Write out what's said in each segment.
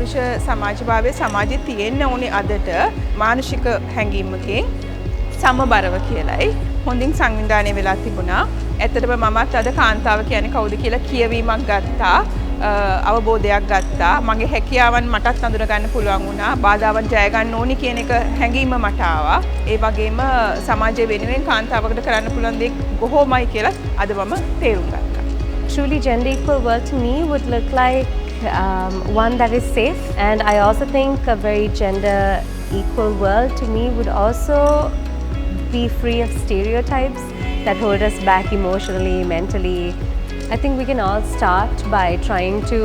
පුරුෂ සමාජභාවය සමාජයේ තියෙන්න ඕනේ අදට මානසික හැඟීමකින් සමබරව කියලයි හොඳින් සංවිධානය වෙලා තිබුණා. ඇත්තටම මමත් අද කාන්තාව කියන්නේ කවුද කියලා කියවීමක් ගත්තා. අවබෝධයක් ගත්තා. මගේ හැකියාවන් මටත් අඳුර ගන්න පුළුවන් වුණා. බාධාවන් ජය ගන්න ඕනි කියන එක හැඟීම මට ආවා. ඒ වගේම සමාජය වෙනුවෙන් කාන්තාවකට කරන්න පුළුවන් දේ කොහොමයි කියලා අද මම තේරුම් ගත්තා. Truly gender equal world to me would look like one that is safe, and I also think a very gender equal world to me would also be free of stereotypes that hold us back emotionally, mentally. I think we can all start by trying to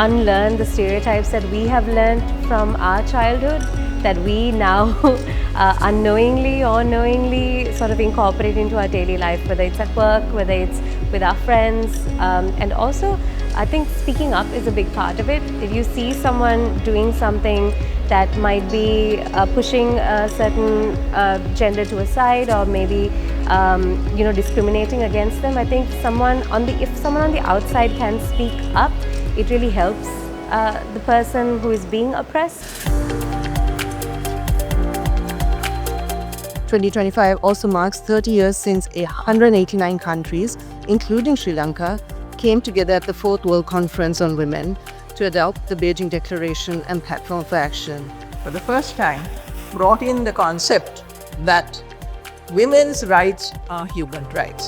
unlearn the stereotypes that we have learned from our childhood that we now unknowingly or knowingly sort of incorporate into our daily life, whether it's at work, whether it's with our friends. And also, I think speaking up is a big part of it. If you see someone doing something that might be pushing a certain gender to a side, or maybe discriminating against them, I think if someone on the outside can speak up, it really helps the person who is being oppressed. 2025 also marks 30 years since 189 countries, including Sri Lanka, came together at the 4th World Conference on Women to adopt the Beijing Declaration and Platform for Action. For the first time, brought in the concept that women's rights are human rights.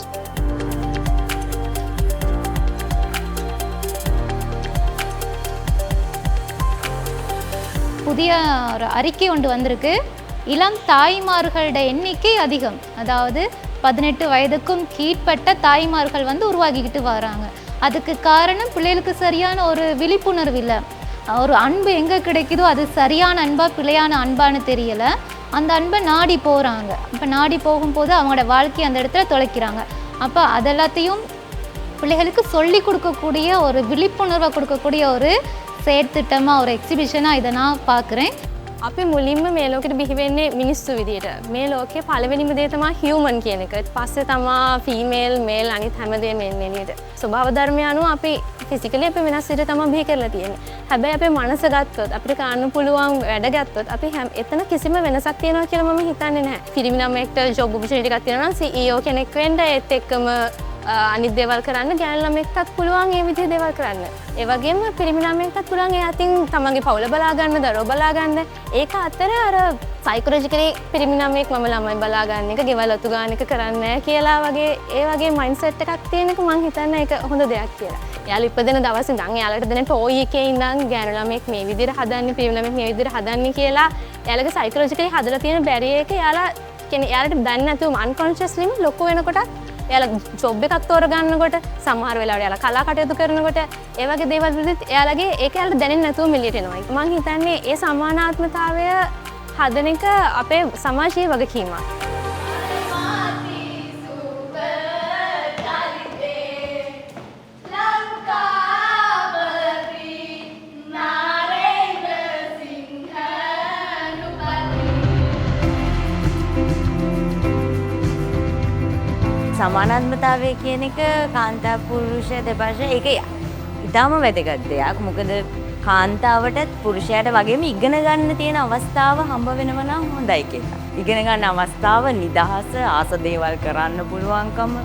புதிய ஒரு அறிக்கை ஒன்று வந்திருக்கு. இளம் தாய்மார்களோட எண்ணிக்கை அதிகம், அதாவது 18 வயதுக்கும் கீழ்ப்பட்ட தாய்மார்கள் உருவாகிக்கிட்டு வராங்க. அதுக்கு காரணம் பிள்ளைகளுக்கு சரியான ஒரு விழிப்புணர்வு இல்லை. ஒரு அன்பு எங்கே கிடைக்குதோ அது சரியான அன்பா பிழையான அன்பான்னு தெரியலை. அந்த அன்பை நாடி போகிறாங்க. இப்போ நாடி போகும்போது அவங்களோட வாழ்க்கையை அந்த இடத்துல தொலைக்கிறாங்க. அப்போ அதெல்லாத்தையும் பிள்ளைகளுக்கு சொல்லி கொடுக்கக்கூடிய ஒரு விழிப்புணர்வை கொடுக்கக்கூடிய ஒரு செயற்திட்டமாக ஒரு எக்ஸிபிஷனாக இதை நான் பார்க்குறேன். අපි මුලින්ම මේ ලෝකෙට බිහි වෙන්නේ මිනිස්සු විදියට. මේ ලෝකේ පළවෙනිම දේ තමයි හියුමන් කියන එක. ඊට පස්සේ තමයි ෆීමේල් මේල් අනිත් හැමදේම එන්නේ එළියට. ස්වභාව ධර්මය අනුව අපි ෆිසිකලි අපි වෙනස් විදිහට තමයි බිහි කරලා තියෙන්නේ. හැබැයි අපේ මනස ගත්තොත් අපිට කරන්න පුළුවන් වැඩ ගත්තොත් අපි එතන කිසිම වෙනසක් තියෙනවා කියලා මම හිතන්නේ නැහැ. පිරිමි ළමයෙක්ට ජොබ් ඔපචුනිටි එකක් තියෙනවා නම් CEO කෙනෙක් වෙන්න ඒත් එක්කම අනිත් දේවල් කරන්න ගෑනු ළමයෙක්ටත් පුළුවන් ඒ විදිහේ දේවල් කරන්න. ඒ වගේම පිරිමි ළමයෙක්ටත් පුළුවන් ඒ අතින් තමන්ගේ පවුල බලා ගන්න, දරුවෝ බලා ගන්න. ඒක අතර අර සයිකොලොජිකලි පිරිමි ළමයෙක් මම ළමයි බලා ගන්න එක, ගෙවල් අතු ගන්න එක කරන්නේ නැහැ කියලා වගේ ඒ වගේ මයින්ඩ්සෙට් එකක් තියෙන එක මම හිතන්නේ ඒක හොඳ දෙයක් කියලා. එයාලා ඉපදෙන දවස් ඉඳන් එයාලට දෙන ටෝයි එකේ ඉඳන් ගෑනු ළමයෙක් මේ විදිහට හදන්නේ, පිරිමි ළමයෙක් මේ විදිහට හදන්නේ කියලා එයාලගේ සයිකොලොජිකලි හදලා තියෙන බැරියර් එක එයාලා කියන්නේ එයාලට දන්නේ නැතුව අන්කොන්ෂියස්ලිම ලොකු වෙනකොට එයාලා ජොබ් එකක් තෝරගන්නකොට සමහර වෙලාවට එයාලා කලා කටයුතු කරනකොට ඒ වගේ දේවල් වලදීත් එයාලගේ ඒක එයාලට දැනෙන්නේ නැතුව මෙලියට එනවා. මම හිතන්නේ ඒ සමානාත්මතාවය හදන එක අපේ සමාජීය වගකීමක්. සමානාත්මතාවය කියන එක කාන්තා පුරුෂ දෙපක්ෂ ඒක ඉතාම වැදගත් දෙයක්. මොකද කාන්තාවටත් පුරුෂයාට වගේම ඉගෙන ගන්න තියෙන අවස්ථාව හම්බ වෙනවා නම් හොඳයි කියලා. ඉගෙන ගන්න අවස්ථාව, නිදහස, ආස දේවල් කරන්න පුළුවන්කම,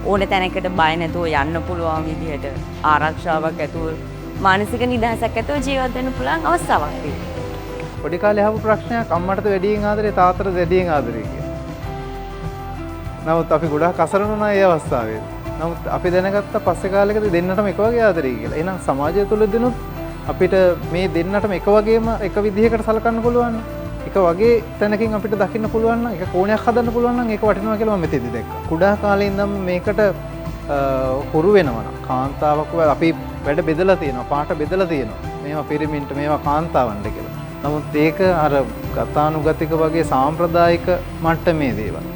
ඕන තැනකට බය නැතුව යන්න පුළුවන් විදිහට ආරක්ෂාවක් ඇතුව මානසික නිදහසක් ඇතුව ජීවත් වෙන්න පුළුවන් අවස්ථාවක් තියෙනවා. පොඩි කාලේ අහපු ප්‍රශ්නයක් අම්මටද වැඩියෙන් ආදරේ තාත්තටද වැඩියෙන් ආදරේ කියලා. නමුත් අපි ගොඩාක් අසරණ වුණා ඒ අවස්ථාවේ. නමුත් අපි දැනගත්ත පස්සේ කාලෙකදී දෙන්නටම එක වගේ ආදරේ කියලා. එහෙනම් සමාජය තුළදීනුත් අපිට මේ දෙන්නටම එක වගේම එක විදිහකට සලකන්න පුළුවන්. එක වගේ තැනකින් අපිට දකින්න පුළුවන් නම්, එක කෝණයක් හදන්න පුළුවන් නම් ඒක වටිනවා කියලා මම මෙතෙදි දැක්කා. කුඩා කාලේ ඉඳන් මේකට හුරු වෙනවා නම් කාන්තාවක් අපි වැඩ බෙදලා තියෙනවා, පාට බෙදලා තියෙනවා. මේවා පිරිමින්ට, මේවා කාන්තාවන්ට කියලා. නමුත් ඒක අර ගතානුගතික වගේ සාම්ප්‍රදායික මට්ටමේ දේවල්.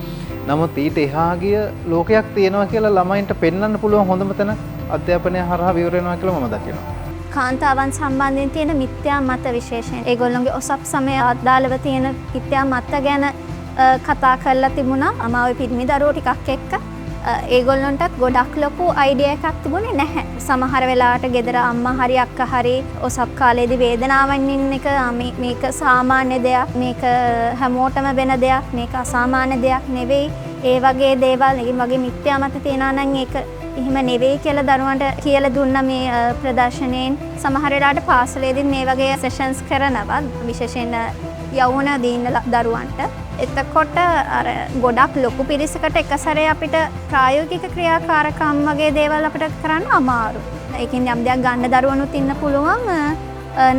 නමුත් ඊට එහා ගිය ලෝකයක් තියෙනවා කියලා ළමයින්ට පෙන්වන්න පුළුවන් හොඳම තැන අධ්‍යාපනය හරහා විවර වෙනවා කියලා මම දකිනවා. කාන්තාවන් සම්බන්ධයෙන් තියෙන මිත්‍යා මත විශේෂයෙන් ඒගොල්ලොන්ගේ ඔසප් සමය අදාළව තියෙන මිත්‍යා මත ගැන කතා කරලා තිබුණා. අමාවි පිරිමි දරුවෝ ටිකක් එක්ක ඒගොල්ලොන්ටත් ගොඩක් ලොකු අයිඩියා එකක් තිබුණේ නැහැ. සමහර වෙලාවට ගෙදර අම්මා හරි අක්කා හරි ඔසප් කාලේදී වේදනාවෙන් ඉන්න එක මේක සාමාන්‍ය දෙයක්, මේක හැමෝටම වෙන දෙයක්, මේක අසාමාන්‍ය දෙයක් නෙවෙයි. ඒ වගේ දේවල්, ඒ වගේ මිත්‍යා මත තියනවා නම් ඒක එහෙම නෙවෙයි කියලා දරුවන්ට කියලා දුන්න මේ ප්‍රදර්ශනයෙන්. සමහර වෙලාවට පාසලේදී මේ වගේ සෙෂන්ස් කරනවා විශේෂයෙන් යෞවන දින දරුවන්ට. එතකොට අර ගොඩක් ලොකු පිරිසකට එක සැරේ අපිට ප්‍රායෝගික ක්‍රියාකාරකම් වගේ දේවල් අපිට කරන්න අමාරු. ඒකෙන් යම් දෙයක් ගන්න දරුවනුත් ඉන්න පුළුවන්,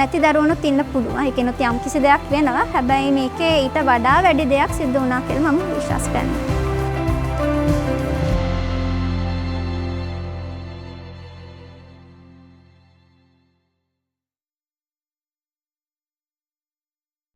නැති දරුවනුත් ඉන්න පුළුවන්. ඒකෙනුත් යම් කිසි දෙයක් වෙනවා. හැබැයි මේකේ ඊට වඩා වැඩි දෙයක් සිද්ධ වුණා කියලා මම විශ්වාස කරනවා.